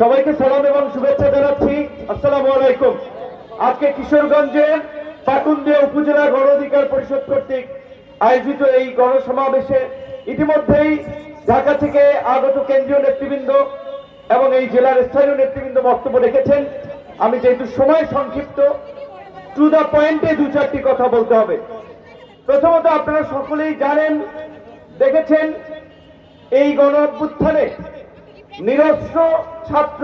সবাইকে সালাম এবং শুভেচ্ছা জানাচ্ছি। আসসালামু আলাইকুম। আজকে কিশোরগঞ্জের পাটুন্দিয়া উপজেলা গণ অধিকার পরিষদ কর্তৃক আয়োজিত এই গণসমাবেশে ইতিমধ্যেই ঢাকা থেকে আগত কেন্দ্রীয় নেতৃবৃন্দ এবং এই জেলার স্থানীয় নেতৃবৃন্দ বক্তব্য রেখেছেন। আমি যেহেতু সময় সংক্ষিপ্ত, টু দ্য পয়েন্টে দু চারটি কথা বলতে হবে। প্রথমত, আপনারা সকলেই জানেন, দেখেছেন, এই গণ অভ্যুত্থানে নিরস্ত্র ছাত্র,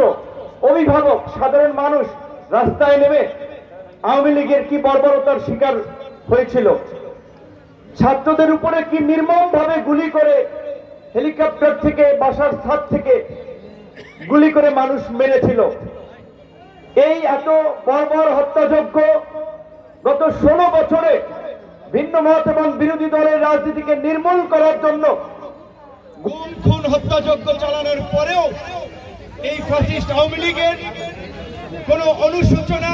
অভিভাবক, সাধারণ মানুষ রাস্তায় নেমে আওয়ামী লীগের কি বর্বরতার শিকার হয়েছিল। ছাত্রদের উপরে কি নির্মমভাবে গুলি করে, হেলিকপ্টার থেকে, বাসার ছাদ থেকে গুলি করে মানুষ মেরেছিল। এই এত বর্বর হত্যাযজ্ঞ গত 16 বছরে ভিন্ন মত এবং বিরোধী দলের রাজনীতিকে নির্মূল করার জন্য গুম খুন হত্যাযজ্ঞ চালানোর পরেও এই ফ্যাসিস্ট আওয়ামী লীগের কোন অনুশোচনা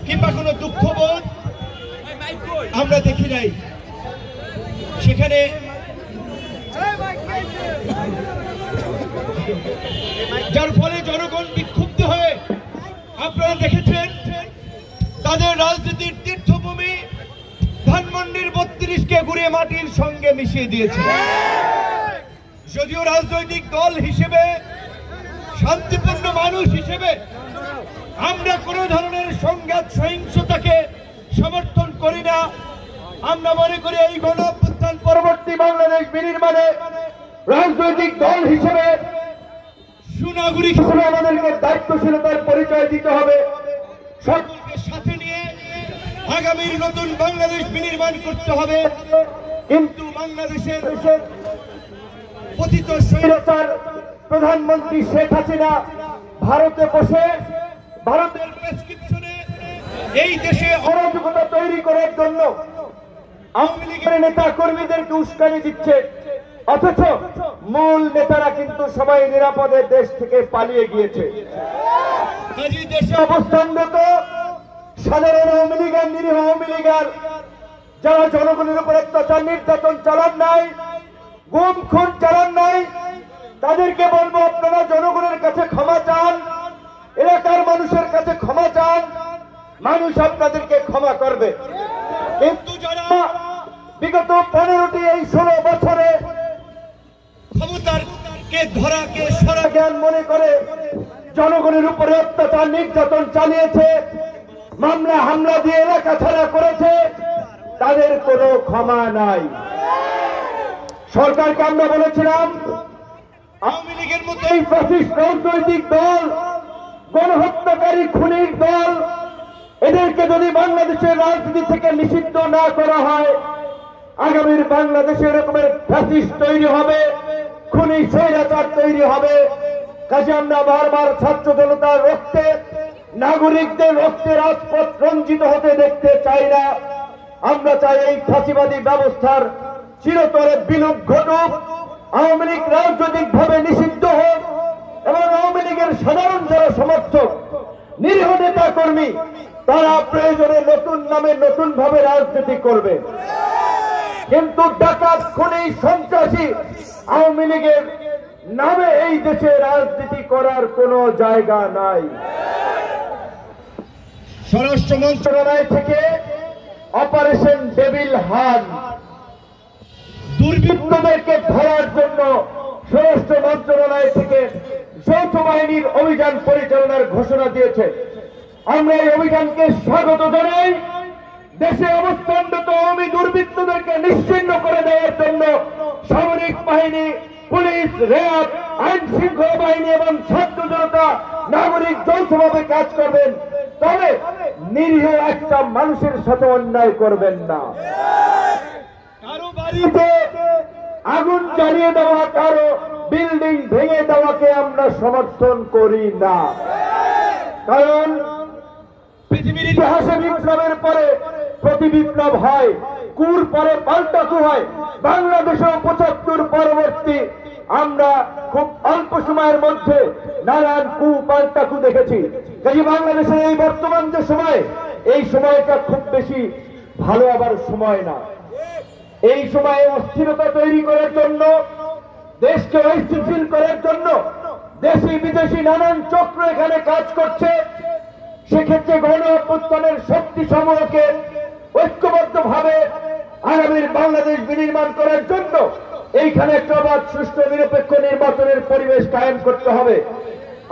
কিংবা কোন দুঃখবোধ আমরা দেখি নাই। সেখানে যার ফলে জনগণ বিক্ষুব্ধ হয়ে, আপনারা দেখেছেন, তাদের রাজনীতির তীর্থভূমি ধানমন্ডির 32কে ঘুরে মাটির সঙ্গে মিশিয়ে দিয়েছে। যদিও রাজনৈতিক দল হিসেবে, শান্তিপূর্ণ মানুষ হিসেবে আমরা কোন ধরনের সংঘাত সহিংসতাকে সমর্থন করি না। আমরা মনে করি এই গণ অভ্যুত্থান পরবর্তী বাংলাদেশ বিনির্মাণে রাজনৈতিক দল হিসেবে, সুনাগরিক হিসেবে আমাদেরকে দায়িত্বশীলতার পরিচয় দিতে হবে। সকলকে সাথে নিয়ে আগামীর নতুন বাংলাদেশ বিনির্মাণ করতে হবে। কিন্তু বাংলাদেশের পতিত স্বৈরাচার প্রধানমন্ত্রী শেখ হাসিনা ভারতে বসে ভারতের প্রেসক্রিপশনে এই দেশে অরাজকতা তৈরি করার জন্য আওয়ামী লীগের নেতা কর্মীদেরকে উস্কানি দিচ্ছে, অথচ মূল নেতারা কিন্তু সবাই নিরাপদে দেশ থেকে পালিয়ে গিয়েছে। দেশে অবস্থানরত সাধারণ আওয়ামী লীগের, নিরীহ আওয়ামী লীগের যারা জনগণের উপর অত্যাচার নির্যাতন চালান নাই, গুম খুন চালান নাই, তাদেরকে বলবো, আপনারা জনগণের কাছে ক্ষমা চান, এলাকার মানুষের কাছে ক্ষমা চান, মানুষ আপনাদেরকে ক্ষমা করবে। কিন্তু যারা বিগত 15টি এই 16 বছরে ক্ষমতাকে ধরাকে সরা জ্ঞান মনে করে জনগণের উপরে অত্যাচার নির্যাতন চালিয়েছে, মামলা হামলা দিয়ে এলাকা ছাড়া করেছে, তাদের কোনো ক্ষমা নাই। সরকারকে আমরা বলেছিলাম, আওয়ামী লীগের মতো এই ফ্যাসিস্ট রাজনৈতিক দল, গণহত্যাকারী খুনির দল, এদেরকে যদি বাংলাদেশের রাজনীতি থেকে নিষিদ্ধ না করা হয়, আগামীর বাংলাদেশে এরকমের ফ্যাসিস্ট তৈরি হবে, খুনি স্বৈরাচার তৈরি হবে। কাজে আমরা বারবার ছাত্র জনতার রক্তে, নাগরিকদের রক্তে রাজপথ রঞ্জিত হতে দেখতে চাই না। আমরা চাই এই ফাঁসিবাদী ব্যবস্থার চিরতরে বিলোপ ঘটুক, আওয়ামী লীগ রাজনৈতিকভাবে নিষিদ্ধ হোক এবং আওয়ামী লীগের সাধারণ যারা সমর্থক, নিরীহ নেতা কর্মী, তারা প্রয়োজনে নতুন নামে নতুন ভাবে রাজনীতি করবে। কিন্তু ডাকাত, খুনি, সন্ত্রাসী আওয়ামী লীগের নামে এই দেশে রাজনীতি করার কোনো জায়গা নাই। স্বরাষ্ট্র মন্ত্রণালয় থেকে অপারেশন ডেভিল হান্ট, দুর্বৃত্তদেরকে ধরার জন্য স্বরাষ্ট্র মন্ত্রণালয় থেকে যৌথ বাহিনীর অভিযান পরিচালনার ঘোষণা দিয়েছে। আমরা এই অভিযানকে স্বাগত জানাই। দেশে অবস্থানরত আওয়ামী দুর্বৃত্তদেরকে নিশ্চিহ্ন করে দেওয়ার জন্য সামরিক বাহিনী, পুলিশ, র্যাব, আইন শৃঙ্খলা বাহিনী এবং ছাত্র জনতা, নাগরিক যৌথভাবে কাজ করবেন। তবে নিরীহ একটা মানুষের সাথে অন্যায় করবেন না। কারো বাড়িতে আগুন জ্বালিয়ে দেওয়া, কারো বিল্ডিং ভেঙে দেওয়াকে আমরা সমর্থন করি না। কারণ পৃথিবীর ইতিহাসে বিপ্লবের পরে প্রতি বিপ্লব হয়, কুর পরে পাল্টা কু হয়। বাংলাদেশেও 75 পরবর্তী আমরা খুব অল্প সময়ের মধ্যে নানান কু পাল্টা কু দেখেছি। কাজে বাংলাদেশের এই বর্তমান যে সময়, এই সময়টা খুব বেশি ভালো আবার সময় না। এই সময়ে অস্থিরতা তৈরি করার জন্য, দেশকে অস্থিতিশীল করার জন্য দেশি বিদেশি নানান চক্র এখানে কাজ করছে। সেক্ষেত্রে গণ অভ্যুত্থানের শক্তি সমূহকে ঐক্যবদ্ধভাবে আগামীর বাংলাদেশ বিনির্মাণ করার জন্য এইখানে একটা অবাধ সুষ্ঠু নিরপেক্ষ নির্বাচনের পরিবেশ কায়েম করতে হবে।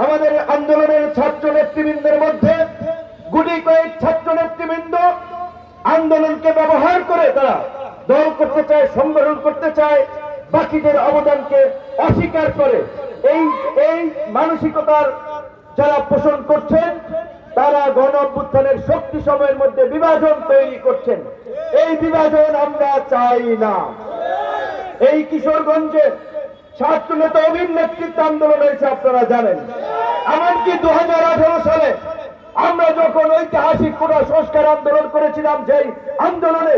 আমাদের আন্দোলনের ছাত্র নেতৃবৃন্দের মধ্যে গুটি কয়েক ছাত্র নেতৃবৃন্দ আন্দোলনকে ব্যবহার করে তারা দল করতে চায়, সংগঠন করতে চায়, বাকিদের অবদানকে অস্বীকার করে। এই মানসিকতার যারা পোষণ করছেন তারা গণ অভ্যুত্থানের শক্তি সময়ের মধ্যে বিভাজন তৈরি করছেন। এই বিভাজন আমরা চাই না। এই কিশোরগঞ্জে ছাত্র নেতা অভিন নেতৃত্ব আন্দোলন হয়েছে, আপনারা জানেন। এমনকি 2018 সালে আমরা যখন ঐতিহাসিক কোটা সংস্কার আন্দোলন করেছিলাম, যেই আন্দোলনে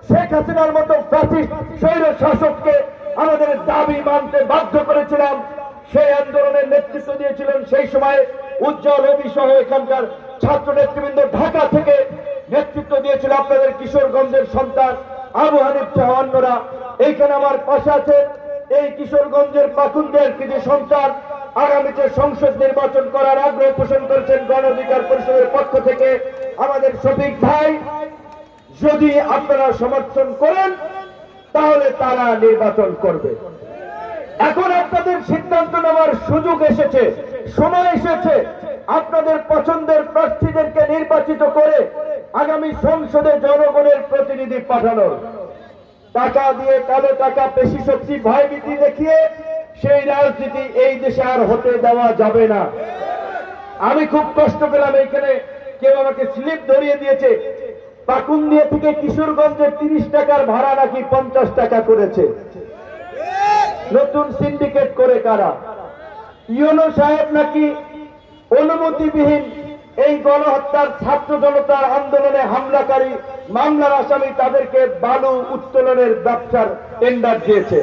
শেখ হাসিনার মতো ফ্যাসিস্ট স্বৈর শাসককে আমাদের দাবি মানতে বাধ্য করেছিলাম, সেই আন্দোলনের নেতৃত্ব দিয়েছিলেন সেই সময় উজ্জ্বল রবি সহ এখানকার ছাত্র নেতৃবৃন্দ। ঢাকা থেকে নেতৃত্ব দিয়েছিল আপনাদের কিশোরগঞ্জের সন্তান আবু হানিফ সহ অন্যরা। এইখানে আমার পাশে আছেন এই কিশোরগঞ্জের পাকুন্দের কিছু সন্তান আগামীতে সংসদ নির্বাচন করার আগ্রহ পোষণ করেছেন গণ অধিকার পরিষদের পক্ষ থেকে আমাদের শফিক ভাই। যদি আপনারা সমর্থন করেন তাহলে তারা নির্বাচন করবে। এখন আপনাদের সিদ্ধান্ত নেওয়ার সুযোগ এসেছে, সময় এসেছে আপনাদের পছন্দের প্রার্থীদেরকে নির্বাচিত করে আগামী সংসদে জনগণের প্রতিনিধি পাঠানোর। টাকা দিয়ে, কালো টাকা, পেশি শক্তি, ভয়ভীতি দেখিয়ে সেই রাজনীতি এই দেশে আর হতে দেওয়া যাবে না। আমি খুব কষ্ট পেলাম, এইখানে কেউ আমাকে স্লিপ ধরিয়ে দিয়েছে, পাকুন্দিয়া থেকে কিশোরগঞ্জের 30 টাকার ভাড়া নাকি 50 টাকা করেছে। নতুন সিন্ডিকেট করে কারা? ইউনো সাহেব নাকি অনুমতিবিহীন এই গণহত্যার ছাত্র জনতার আন্দোলনে হামলাকারী মামলার আসামি তাদেরকে বালু উত্তোলনের ব্যবসার টেন্ডার দিয়েছে।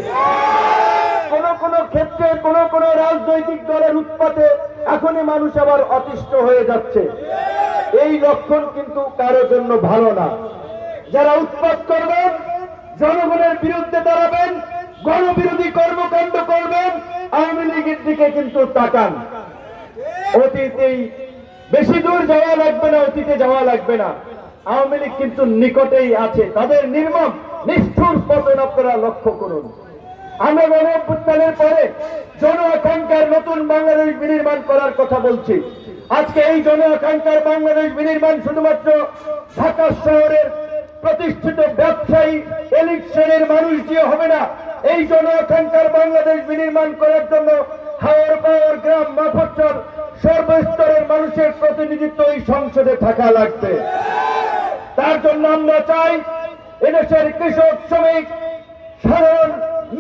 কোন কোন ক্ষেত্রে কোন কোন রাজনৈতিক দলের উৎপাতে এখনই মানুষ আবার অতিষ্ঠ হয়ে যাচ্ছে। এই লক্ষণ কিন্তু কারোর জন্য ভালো না। যারা উৎপাত করবেন, জনগণের বিরুদ্ধে দাঁড়াবেন, গণবিরোধী কর্মকাণ্ড করবেন, আওয়ামী লীগের দিকে কিন্তু তাকান। অতীতেই বেশি দূর যাওয়া লাগবে না, অতীতে যাওয়া লাগবে না। আওয়ামী লীগ কিন্তু নিকটেই আছে, তাদের নির্মম নিষ্ঠুর পতন আপনারা লক্ষ্য করুন। আমরা গণ অভ্যুত্থানের পরে জন আকাঙ্ক্ষার নতুন বাংলাদেশ বিনির্মাণ করার কথা বলছি। আজকে এই জন আকাঙ্ক্ষার বাংলাদেশ বিনির্মাণ শুধুমাত্র ঢাকা শহরের প্রতিষ্ঠিত ব্যবসায়ী এলিট শ্রেণীর মানুষ দিয়ে হবে না। এই জন আকাঙ্ক্ষার বাংলাদেশ বিনির্মাণ করার জন্য হাওর পাওয়ার গ্রাম মাফসল সর্বস্তরের মানুষের প্রতিনিধিত্ব এই সংসদে থাকা লাগবে। তার জন্য আমরা চাই এদেশের কৃষক, শ্রমিক, সাধারণ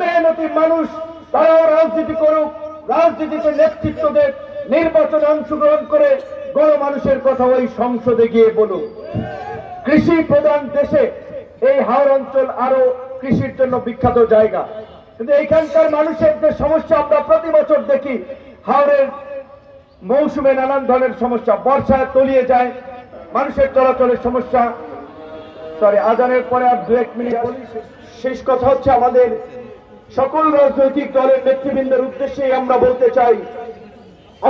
মেহনতি মানুষ তারাও রাজনীতি করুক, রাজনীতিতে নেতৃত্ব দেখ, নির্বাচনে অংশগ্রহণ করে গণমানুষের কথা ওই সংসদে গিয়ে বলুক। কৃষি প্রধান দেশে এই হাওর অঞ্চল আরো কৃষির জন্য বিখ্যাত জায়গা, কিন্তু এখানকার মানুষের যে সমস্যা আমরা প্রতি বছর দেখি, হাওরের মৌসুমে নানান ধরনের সমস্যা, বর্ষায় তলিয়ে যায়, মানুষের চলাচলের সমস্যা। আজানের পরে আর 2-1 মিনিট বলি। শেষ কথা হচ্ছে, আমাদের সকল রাজনৈতিক দলের নেতৃবৃন্দের উদ্দেশ্যে আমরা বলতে চাই,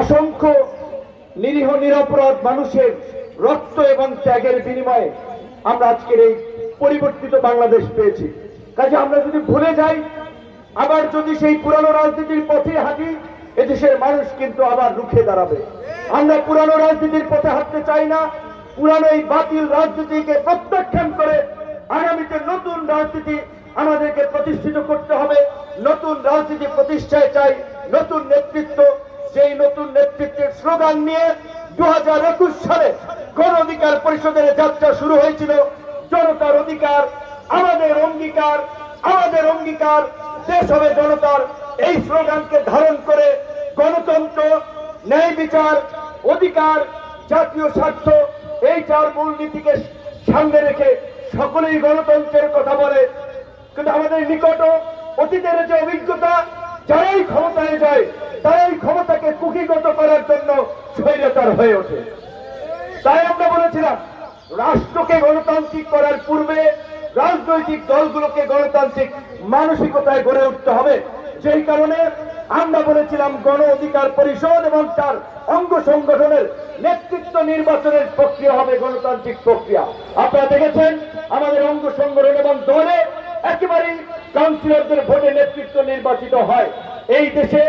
অসংখ্য নিরীহ নিরপরাধ মানুষের রক্ত এবং ত্যাগের বিনিময়ে আমরা আজকের এই পরিবর্তিত বাংলাদেশ পেয়েছি। কাজে আমরা যদি ভুলে যাই, আবার যদি সেই পুরানো রাজনীতির পথে হাঁটি, এদেশের মানুষ কিন্তু আবার রুখে দাঁড়াবে। আমরা পুরানো রাজনীতির পথে হাঁটতে চাই না। পুরানো এই বাতিল রাজনীতিকে প্রত্যাখ্যান করে আগামীতে নতুন রাজনীতি আমাদেরকে প্রতিষ্ঠিত করতে হবে। নতুন রাজনীতি প্রতিষ্ঠায় চাই নতুন নেতৃত্ব। যেই নতুন নেতৃত্বের স্লোগান নিয়ে 2021 সালে গণ অধিকার পরিষদের যাত্রা শুরু হয়েছিল। জনতার অধিকার, আমাদের অঙ্গীকার, আমাদের অঙ্গীকার, দেশ হবে জনতার। এই স্লোগানকে ধারণ করে গণতন্ত্র, ন্যায় বিচার, অধিকার, জাতীয় স্বার্থ, এই 4 মূলনীতিকে সামনে রেখে সকলেই গণতন্ত্রের কথা বলে। কিন্তু আমাদের নিকট অতীতের যে অভিজ্ঞতা, যারাই ক্ষমতায় যায় তারাই ক্ষমতাকে কুক্ষিগত করার জন্য স্বৈরাচার হয়ে ওঠে। তাই আমরা বলেছিলাম, রাষ্ট্রকে গণতান্ত্রিক করার পূর্বে রাজনৈতিক দলগুলোকে গণতান্ত্রিক মানসিকতায় গড়ে উঠতে হবে। যেই কারণে আমরা বলেছিলাম গণ অধিকার পরিষদ এবং তার অঙ্গ সংগঠনের নেতৃত্ব নির্বাচনের প্রক্রিয়া হবে গণতান্ত্রিক প্রক্রিয়া। আপনারা দেখেছেন আমাদের অঙ্গ সংগঠন এবং দলে একেবারেই কাউন্সিলরদের ভোটে নেতৃত্ব নির্বাচিত হয়। এই দেশে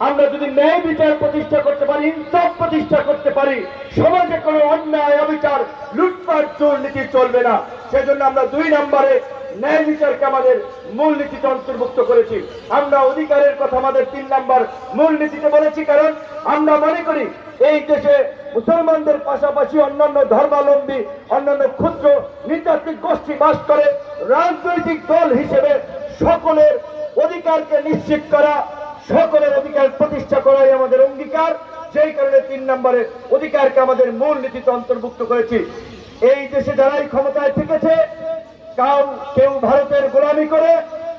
আমরা যদি ন্যায় বিচার প্রতিষ্ঠা করতে পারি, ইনসাফ প্রতিষ্ঠা করতে পারি, সমাজে কোনো অন্যায় অবিচার লুটপাট দুর্নীতি চলবে না। সেজন্য আমরা 2 নম্বরে ন্যায় বিচারকে আমাদের মূলনীতিতে অন্তর্ভুক্ত করেছি। আমরা অধিকারের কথা আমাদের 3 নম্বর মূলনীতিতে বলেছি, কারণ আমরা মনে করি এই দেশে মুসলমানদের পাশাপাশি অন্যান্য ধর্মাবলম্বী অন্যান্য ক্ষুদ্র নৃতাত্ত্বিক গোষ্ঠী বাস করে। রাজনৈতিক দল হিসেবে সকলের অধিকারকে নিশ্চিত করা, সকলের অধিকার প্রতিষ্ঠা করাই আমাদের অঙ্গীকার। সেই কারণে 3 নম্বরে অধিকারকে আমাদের মূলনীতিতে অন্তর্ভুক্ত করেছি। এই দেশে যারাই ক্ষমতায় থেকেছে, কেউ ভারতের গোলামি করে,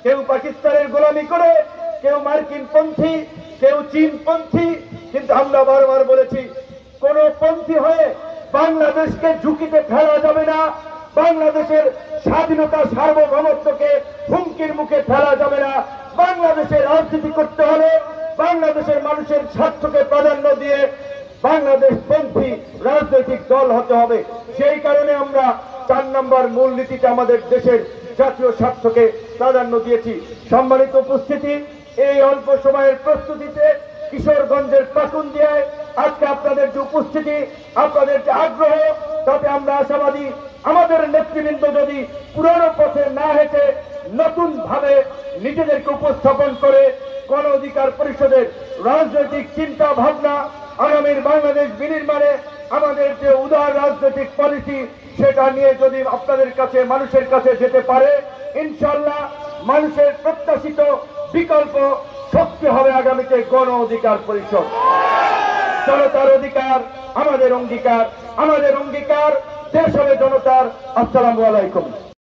কেউ পাকিস্তানের গোলামি করে, কেউ মার্কিন পন্থী, কেউ চীন পন্থী, কিন্তু আমরা বারবার বলেছি কোন পন্থী হয়ে বাংলাদেশকে ঝুঁকিতে ফেলা যাবে না। বাংলাদেশের স্বাধীনতা সার্বভৌমত্বকে হুমকির মুখে ফেলা যাবে না। বাংলাদেশে রাজনীতি করতে হলে বাংলাদেশের মানুষের স্বার্থকে প্রাধান্য দিয়ে বাংলাদেশ পন্থী রাজনৈতিক দল হতে হবে। সেই কারণে আমরা 4 নম্বর মূলনীতিতে আমাদের দেশের জাতীয় স্বার্থকে প্রাধান্য দিয়েছি। সম্মানিত উপস্থিতি, এই অল্প সময়ের প্রস্তুতিতে কিশোরগঞ্জের পাকুন্দিয়ায় আজকে আপনাদের যে উপস্থিতি, আপনাদের যে আগ্রহ, তাতে আমরা আশাবাদী আমাদের নেতৃবৃন্দ যদি পুরনো পথে না হেঁটে নতুন ভাবে নিজেদেরকে উপস্থাপন করে গণ অধিকার পরিষদের রাজনৈতিক চিন্তা ভাবনা, আগামীর বাংলাদেশ বিনির্মাণে আমাদের যে উদার রাজনৈতিক পলিসি, সেটা নিয়ে যদি আপনাদের কাছে মানুষের কাছে যেতে পারে, ইনশাআল্লাহ মানুষের প্রত্যাশিত বিকল্প শক্তি হবে আগামীতে গণ অধিকার পরিষদ। জনতার অধিকার আমাদের অঙ্গীকার, আমাদের অঙ্গীকার দেশ হবে জনতার। আসসালামু আলাইকুম।